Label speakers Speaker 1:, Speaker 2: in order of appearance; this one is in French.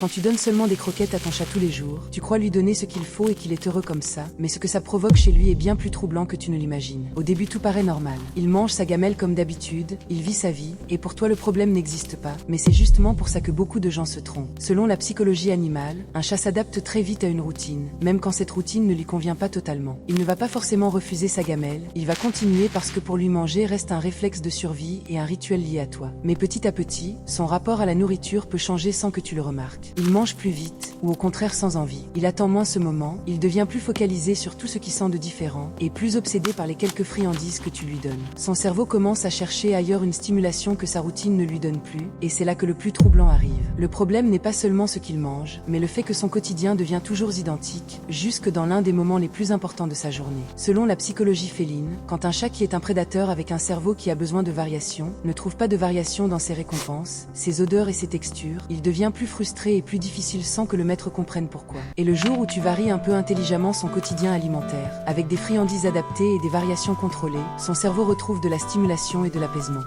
Speaker 1: Quand tu donnes seulement des croquettes à ton chat tous les jours, tu crois lui donner ce qu'il faut et qu'il est heureux comme ça, mais ce que ça provoque chez lui est bien plus troublant que tu ne l'imagines. Au début tout paraît normal. Il mange sa gamelle comme d'habitude, il vit sa vie, et pour toi le problème n'existe pas, mais c'est justement pour ça que beaucoup de gens se trompent. Selon la psychologie animale, un chat s'adapte très vite à une routine, même quand cette routine ne lui convient pas totalement. Il ne va pas forcément refuser sa gamelle, il va continuer parce que pour lui manger reste un réflexe de survie et un rituel lié à toi. Mais petit à petit, son rapport à la nourriture peut changer sans que tu le remarques. Il mange plus vite, ou au contraire sans envie. Il attend moins ce moment, il devient plus focalisé sur tout ce qui sent de différent, et plus obsédé par les quelques friandises que tu lui donnes. Son cerveau commence à chercher ailleurs une stimulation que sa routine ne lui donne plus, et c'est là que le plus troublant arrive. Le problème n'est pas seulement ce qu'il mange, mais le fait que son quotidien devient toujours identique, jusque dans l'un des moments les plus importants de sa journée. Selon la psychologie féline, quand un chat qui est un prédateur avec un cerveau qui a besoin de variation, ne trouve pas de variation dans ses récompenses, ses odeurs et ses textures, il devient plus frustré et plus difficile sans que le maître comprenne pourquoi. Et le jour où tu varies un peu intelligemment son quotidien alimentaire, avec des friandises adaptées et des variations contrôlées, son cerveau retrouve de la stimulation et de l'apaisement.